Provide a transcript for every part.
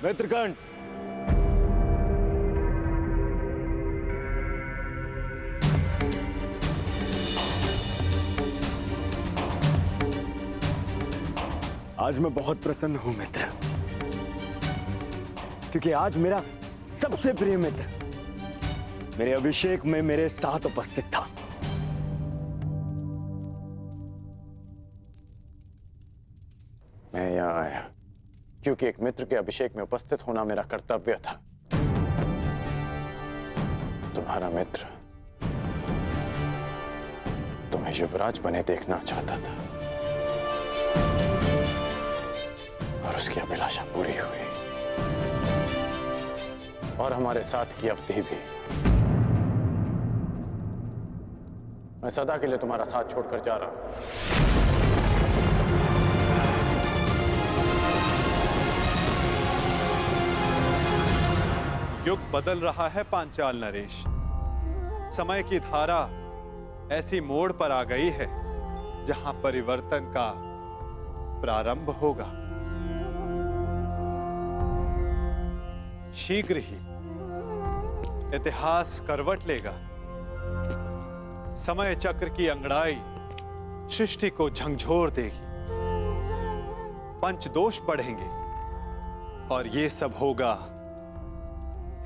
मित्रगण, आज मैं बहुत प्रसन्न हूं मित्र, क्योंकि आज मेरा सबसे प्रिय मित्र मेरे अभिषेक में मेरे साथ उपस्थित था। मैं यहाँ आया क्योंकि एक मित्र के अभिषेक में उपस्थित होना मेरा कर्तव्य था। तुम्हारा मित्र तुम्हें युवराज बने देखना चाहता था और उसकी अभिलाषा पूरी हुई, और हमारे साथ की अवधि भी। मैं सदा के लिए तुम्हारा साथ छोड़कर जा रहा हूं। युग बदल रहा है पांचाल नरेश। समय की धारा ऐसी मोड़ पर आ गई है जहां परिवर्तन का प्रारंभ होगा। शीघ्र ही इतिहास करवट लेगा। समय चक्र की अंगड़ाई सृष्टि को झंझोर देगी। पंचदोष बढ़ेंगे और ये सब होगा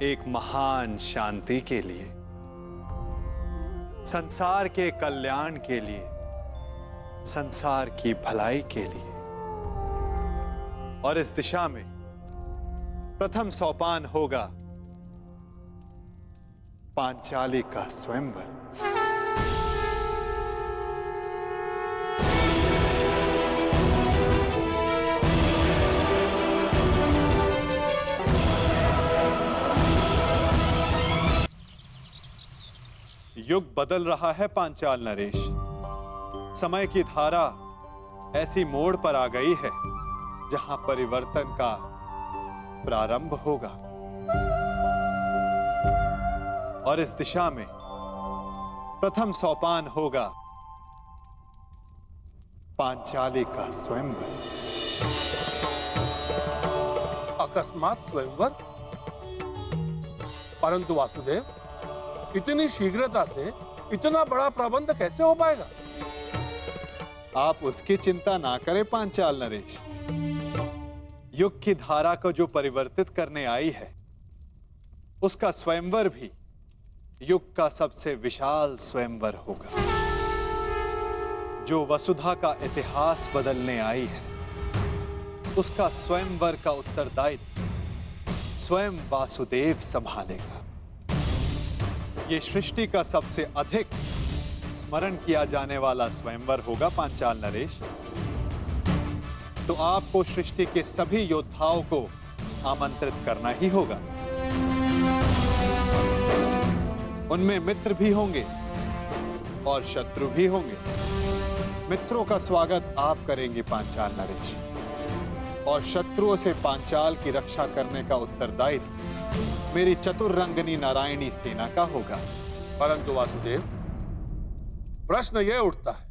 एक महान शांति के लिए, संसार के कल्याण के लिए, संसार की भलाई के लिए। और इस दिशा में प्रथम सोपान होगा पांचाली का स्वयंवर। युग बदल रहा है पांचाल नरेश। समय की धारा ऐसी मोड़ पर आ गई है जहां परिवर्तन का प्रारंभ होगा। और इस दिशा में प्रथम सोपान होगा पांचाली का स्वयंवर। अकस्मात स्वयंवर? परंतु वासुदेव, इतनी शीघ्रता से इतना बड़ा प्रबंध कैसे हो पाएगा? आप उसकी चिंता ना करें पांचाल नरेश। युग की धारा को जो परिवर्तित करने आई है, उसका स्वयंवर भी युग का सबसे विशाल स्वयंवर होगा। जो वसुधा का इतिहास बदलने आई है, उसका स्वयंवर का उत्तरदायित्व स्वयं वासुदेव संभालेगा। ये सृष्टि का सबसे अधिक स्मरण किया जाने वाला स्वयंवर होगा पांचाल नरेश। तो आपको सृष्टि के सभी योद्धाओं को आमंत्रित करना ही होगा। उनमें मित्र भी होंगे और शत्रु भी होंगे। मित्रों का स्वागत आप करेंगे पांचाल नरेश, और शत्रुओं से पांचाल की रक्षा करने का उत्तरदायित्व मेरी चतुर्रंगनी नारायणी सेना का होगा। परंतु वासुदेव, प्रश्न यह उठता है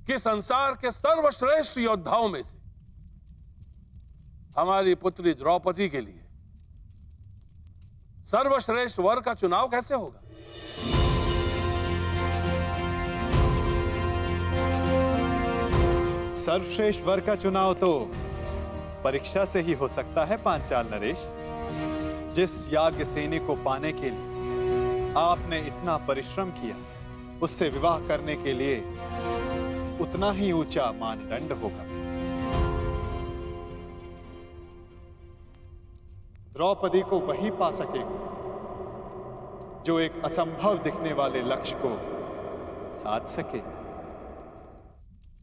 कि संसार के सर्वश्रेष्ठ योद्धाओं में से हमारी पुत्री द्रौपदी के लिए सर्वश्रेष्ठ वर का चुनाव कैसे होगा? सर्वश्रेष्ठ वर का चुनाव तो परीक्षा से ही हो सकता है पांचाल नरेश। जिस याज्ञ सेनी को पाने के लिए आपने इतना परिश्रम किया, उससे विवाह करने के लिए उतना ही ऊंचा मानदंड होगा। द्रौपदी को वही पा सकेगा जो एक असंभव दिखने वाले लक्ष्य को साध सके।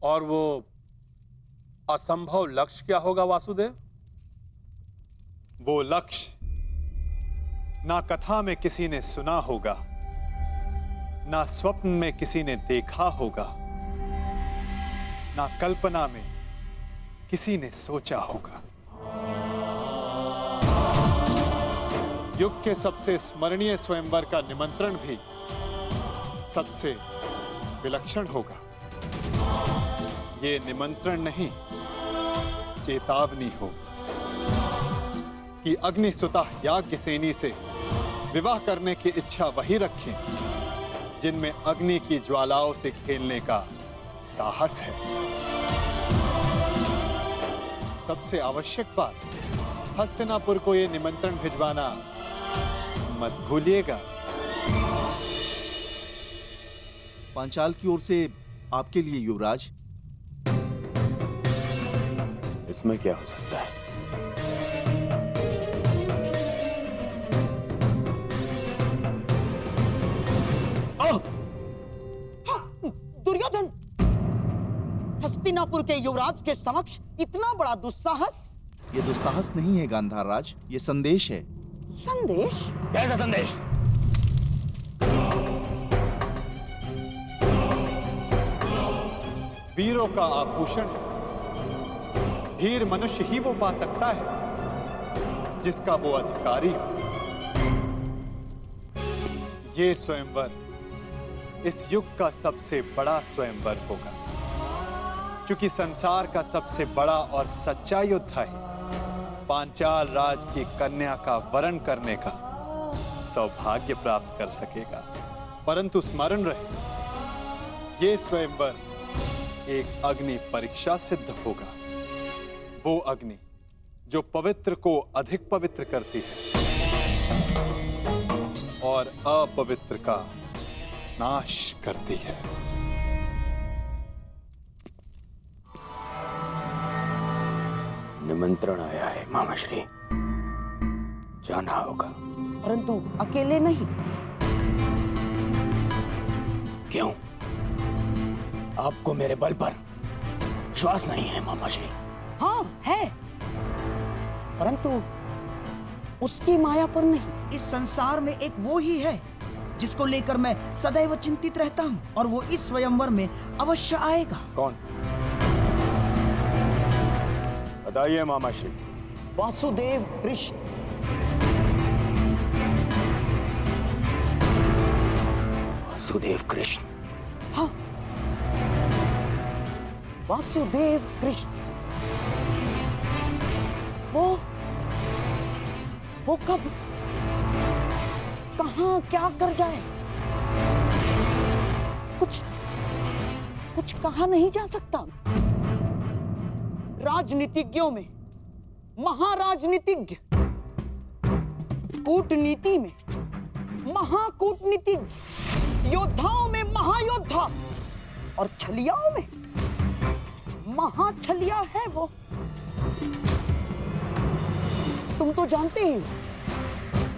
और वो असंभव लक्ष्य क्या होगा वासुदेव? वो लक्ष्य ना कथा में किसी ने सुना होगा, ना स्वप्न में किसी ने देखा होगा, ना कल्पना में किसी ने सोचा होगा। युग के सबसे स्मरणीय स्वयंवर का निमंत्रण भी सबसे विलक्षण होगा। ये निमंत्रण नहीं, चेतावनी होगी। कि अग्नि सुतः याज्ञसेनी से विवाह करने की इच्छा वही रखें जिनमें अग्नि की ज्वालाओं से खेलने का साहस है। सबसे आवश्यक बात, हस्तिनापुर को यह निमंत्रण भिजवाना मत भूलिएगा। पांचाल की ओर से आपके लिए युवराज। इसमें क्या हो सकता है? दुर्योधन, हस्तिनापुर के युवराज के समक्ष इतना बड़ा दुस्साहस। ये दुस्साहस नहीं है गांधार राज, ये संदेश है। संदेश? कैसा संदेश? वीरों का आभूषण है। वीर मनुष्य ही वो पा सकता है जिसका वो अधिकारी हो। ये स्वयंवर इस युग का सबसे बड़ा स्वयंवर होगा, क्योंकि संसार का सबसे बड़ा और सच्चा योद्धा ही पांचाल राज की कन्या का वरण करने का सौभाग्य प्राप्त कर सकेगा। परंतु स्मरण रहे, ये स्वयंवर एक अग्नि परीक्षा सिद्ध होगा। वो अग्नि जो पवित्र को अधिक पवित्र करती है और अपवित्र का नाश करती है। निमंत्रण आया है मामाश्री, जाना होगा। परंतु अकेले नहीं। क्यों? आपको मेरे बल पर विश्वास नहीं है मामाश्री? हाँ है, परंतु उसकी माया पर नहीं। इस संसार में एक वो ही है जिसको लेकर मैं सदैव चिंतित रहता हूँ, और वो इस स्वयंवर में अवश्य आएगा। कौन? बताइए मामाश्री। वासुदेव कृष्ण। वासुदेव कृष्ण? हाँ, वासुदेव कृष्ण। वो कब, कहां, क्या कर जाए, कुछ कहा नहीं जा सकता। राजनीतिज्ञों में महाराजनीतिज्ञ, कूटनीति में महाकूटनीतिज्ञ, योद्धाओं में महायोद्धा और छलियाओं में महाछलिया है वो। तुम तो जानते ही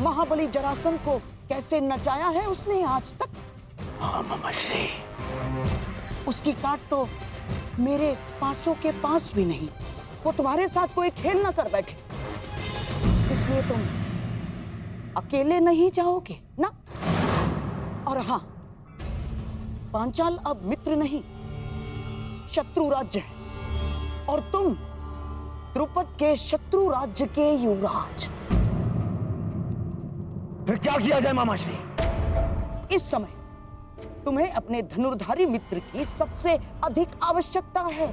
महाबली जरासंध को कैसे नचाया है उसने आज तक। हाँ मामाश्री। उसकी काट तो मेरे पासों के पास भी नहीं। वो तुम्हारे साथ कोई खेल ना कर बैठे, इसलिए तुम अकेले नहीं जाओगे ना। और हाँ, पांचाल अब मित्र नहीं, शत्रु राज्य है, और तुम द्रुपद के शत्रु राज्य के युवराज। फिर क्या किया जाए मामाश्री? इस समय तुम्हें अपने धनुर्धारी मित्र की सबसे अधिक आवश्यकता है।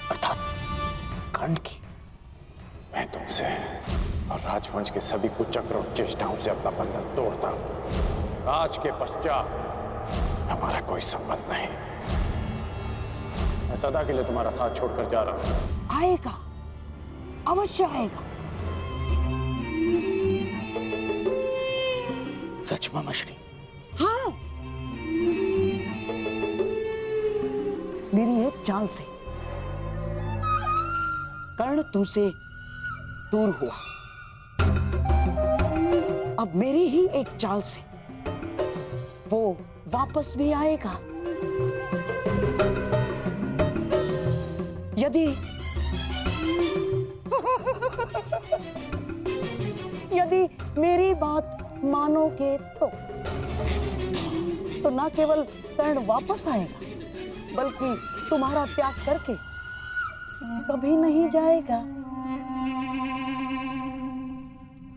अर्थात कर्ण की। मैं तुमसे और राजवंश के सभी कुचक्र और चेष्टाओं से अपना बंधन तोड़ता हूं। आज के पश्चात हमारा कोई संबंध नहीं। मैं सदा के लिए तुम्हारा साथ छोड़कर जा रहा हूं। आएगा, अवश्य आएगा। सच मामाश्री? हाँ, मेरी एक चाल से कर्ण तुमसे दूर हुआ। अब मेरी ही एक चाल से वो वापस भी आएगा। यदि यदि मेरी बात मानोगे तो ना केवल कर्ण वापस आएगा, बल्कि तुम्हारा त्याग करके कभी नहीं जाएगा।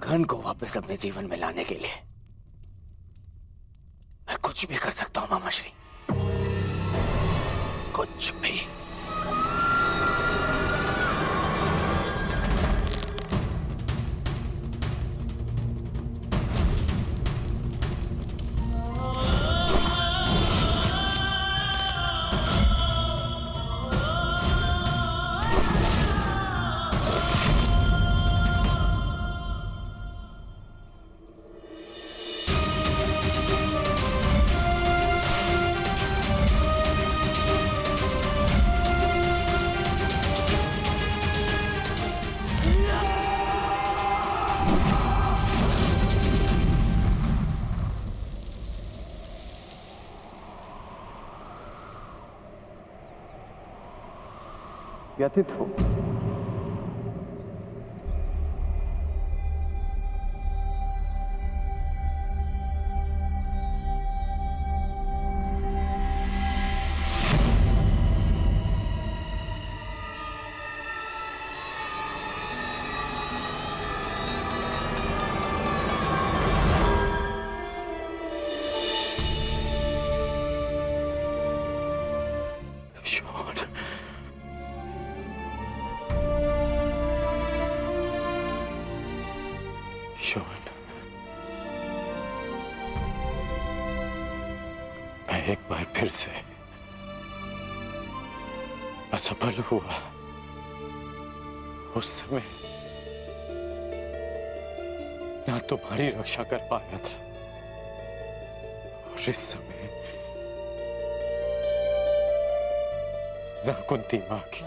कर्ण को वापस अपने जीवन में लाने के लिए मैं कुछ भी कर सकता हूं मामाश्री। शक्ति, व्यथित हो। शोन, मैं एक बार फिर से असफल हुआ। उस समय ना तुम्हारी रक्षा कर पाया था, और इस समय ना कुंती मां की।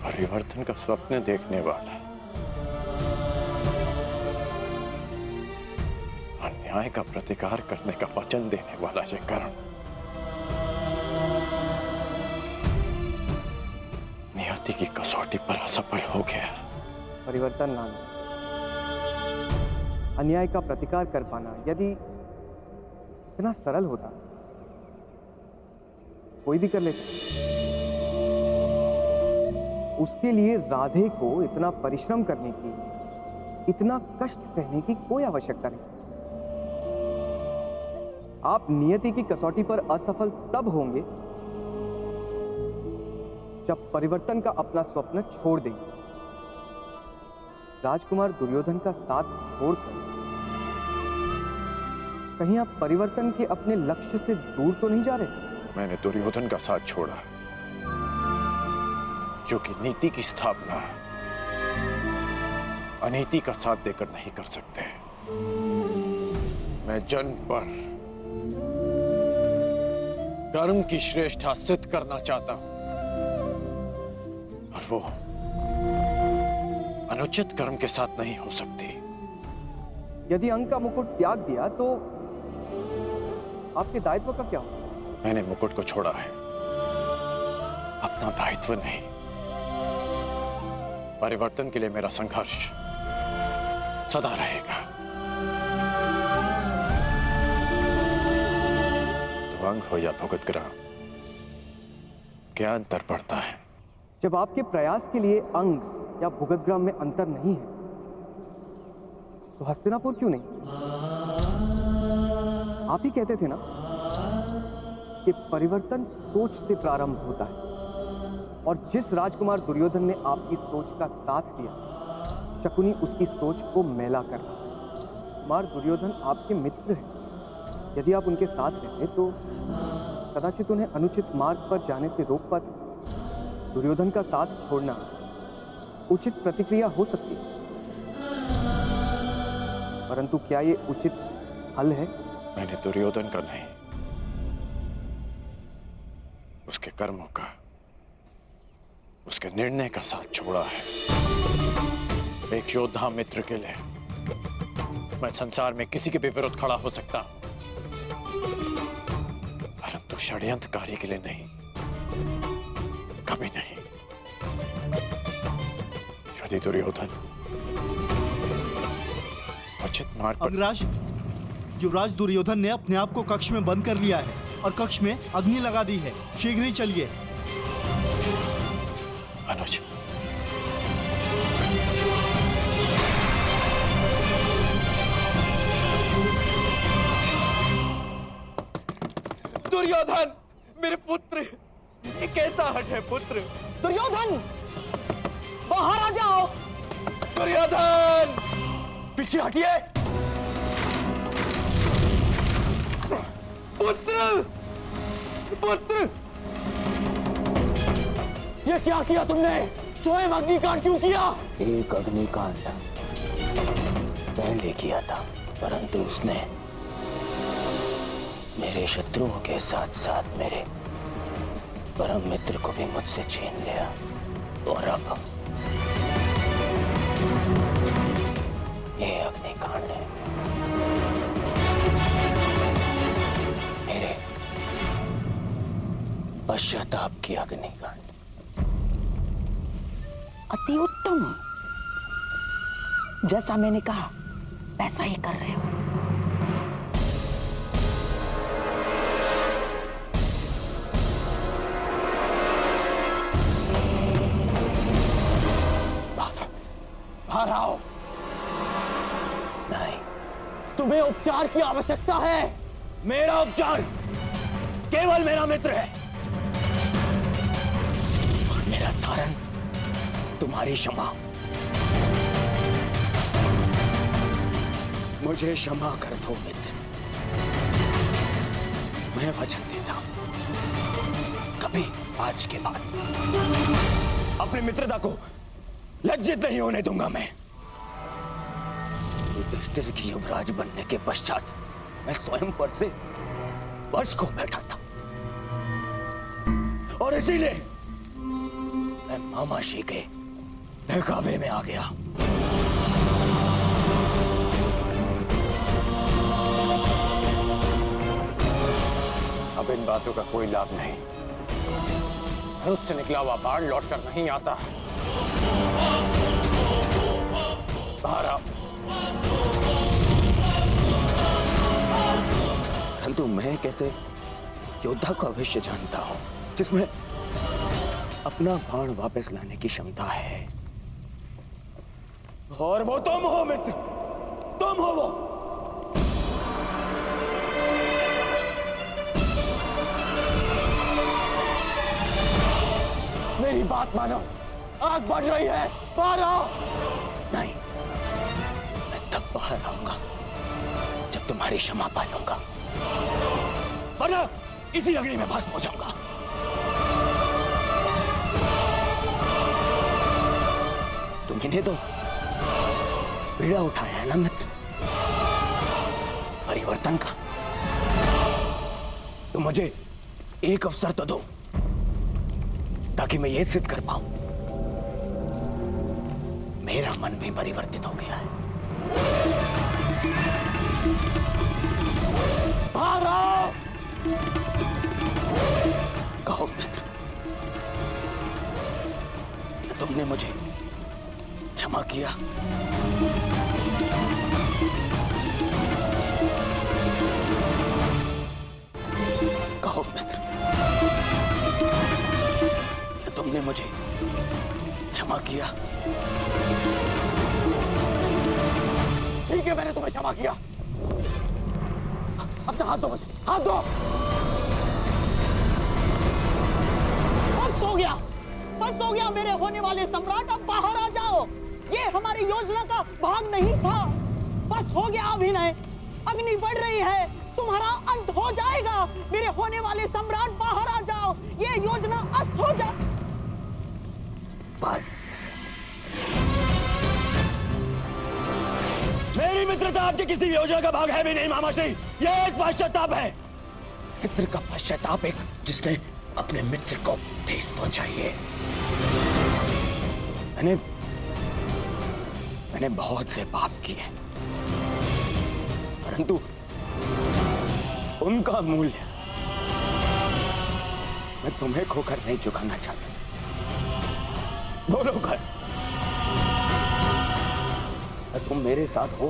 परिवर्तन का स्वप्न देखने वाला, अन्याय का प्रतिकार करने का वचन देने वाला ये कर्ण नियति की कसौटी पर असफल हो गया। परिवर्तन लाना, अन्याय का प्रतिकार कर पाना यदि इतना सरल होता कोई भी कर लेता। उसके लिए राधे को इतना परिश्रम करने की, इतना कष्ट सहने की कोई आवश्यकता नहीं। आप नियति की कसौटी पर असफल तब होंगे जब परिवर्तन का अपना स्वप्न छोड़ देंगे। राजकुमार दुर्योधन का साथ छोड़कर कहीं आप परिवर्तन के अपने लक्ष्य से दूर तो नहीं जा रहे? मैंने दुर्योधन का साथ छोड़ा क्योंकि नीति की स्थापना अनीति का साथ देकर नहीं कर सकते। मैं जन्म पर कर्म की श्रेष्ठता सिद्ध करना चाहता हूं, और वो अनुचित कर्म के साथ नहीं हो सकती। यदि अंक का मुकुट त्याग दिया तो आपके दायित्व का क्या होगा? मैंने मुकुट को छोड़ा है, अपना दायित्व नहीं। परिवर्तन के लिए मेरा संघर्ष सदा रहेगा। तो अंग हो या भुगतग्राम, क्या अंतर पड़ता है? जब आपके प्रयास के लिए अंग या भुगतग्राम में अंतर नहीं है तो हस्तिनापुर क्यों नहीं? आप ही कहते थे ना कि परिवर्तन सोच से प्रारंभ होता है, और जिस राजकुमार दुर्योधन ने आपकी सोच का साथ दिया, शकुनी उसकी सोच को मैला कर रहा है। कुमार दुर्योधन आपके मित्र हैं। यदि आप उनके साथ रहते तो कदाचित उन्हें अनुचित मार्ग पर जाने से रोक पाते। दुर्योधन का साथ छोड़ना उचित प्रतिक्रिया हो सकती है, परंतु क्या ये उचित हल है? मैंने दुर्योधन का नहीं, उसके कर्मों का, उसके निर्णय का साथ छोड़ा है। एक योद्धा मित्र के लिए मैं संसार में किसी के भी विरुद्ध खड़ा हो सकता हूं, परंतु षड्यंत्रकारी के लिए नहीं, कभी नहीं। यदि दुर्योधन उचित मार्ग पर... अंगराज, युवराज दुर्योधन ने अपने आप को कक्ष में बंद कर लिया है और कक्ष में अग्नि लगा दी है। शीघ्र ही चलिए। अनुज, दुर्योधन, मेरे पुत्र, ये कैसा हट है पुत्र? दुर्योधन, बाहर आ जाओ। दुर्योधन, पीछे हटिए। पुत्र, पुत्र, ये क्या किया तुमने? स्वयं अग्निकांड क्यों किया? एक अग्निकांड पहले किया था, परंतु उसने मेरे शत्रुओं के साथ साथ मेरे परम मित्र को भी मुझसे छीन लिया। और अब ये अग्निकांड है मेरे पश्चाताप की अग्निकांड। अति उत्तम, जैसा मैंने कहा वैसा ही कर रहे हो। बाहर आओ। नहीं, तुम्हें उपचार की आवश्यकता है। मेरा उपचार केवल मेरा मित्र है, और मेरा धारण तुम्हारी क्षमा। मुझे क्षमा कर दो मित्र, मैं वचन देता हूं कभी आज के बाद अपनी मित्रता को लज्जित नहीं होने दूंगा। मैं युधिष्ठिर की युवराज बनने के पश्चात मैं स्वयं पर से वश को बैठा था, और इसीलिए मैं मामाशी के बहकावे में आ गया। अब इन बातों का कोई लाभ नहीं। धनुष से निकला हुआ बाण लौटकर नहीं आता। बाहर आओ। परंतु मैं कैसे योद्धा को अवश्य जानता हूं जिसमें अपना बाण वापस लाने की क्षमता है, और वो तुम हो मित्र, तुम हो वो। मेरी बात मानो, आग बढ़ रही है, बाहर आओ। नहीं, मैं तब बाहर आऊंगा जब तुम्हारी क्षमा पालूंगा, वरना इसी अग्नि में भस्म हो जाऊंगा। तुम्हें तो पीड़ा उठाया है ना मित्र, परिवर्तन का। तो मुझे एक अवसर तो दो ताकि मैं ये सिद्ध कर पाऊं मेरा मन भी परिवर्तित हो गया है। बाहर आओ। कहो मित्र, क्या तुमने मुझे क्षमा किया? कहो मित्र, क्या तुमने मुझे क्षमा किया? ठीक है, मैंने तुम्हें क्षमा किया। अपना हाथ दो मुझे, हाथ दो। बस हो गया मेरे होने वाले सम्राट, अब बाहर आ जाओ। ये हमारी योजना का भाग नहीं था। बस हो गया अभिनय। अग्नि बढ़ रही है, तुम्हारा अंत हो जाएगा। मेरे होने वाले सम्राट, बाहर आ जाओ, ये योजना अस्त हो जा। बस मेरी मित्रता आपकी किसी योजना का भाग है भी नहीं मामाश्री, ये एक पश्चाताप है। मित्र का पश्चाताप एक जिसने अपने मित्र को ठेस पहुंचाई है। मैंने बहुत से पाप किए, परंतु उनका मूल्य मैं तुम्हें खोकर नहीं चुकाना चाहता। बोलो कर, तुम मेरे साथ हो?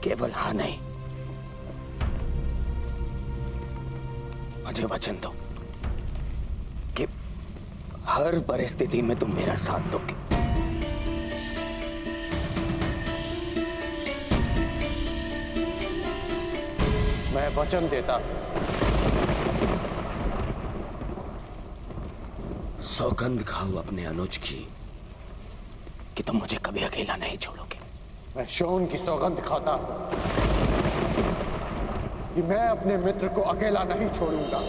केवल हाँ नहीं, मुझे वचन दो कि हर परिस्थिति में तुम मेरा साथ दोगे। मैं वचन देता सौगंध खाओ अपने अनुज की कि तुम मुझे कभी अकेला नहीं छोड़ोगे। मैं शोन की सौगंध खाता कि मैं अपने मित्र को अकेला नहीं छोड़ूंगा।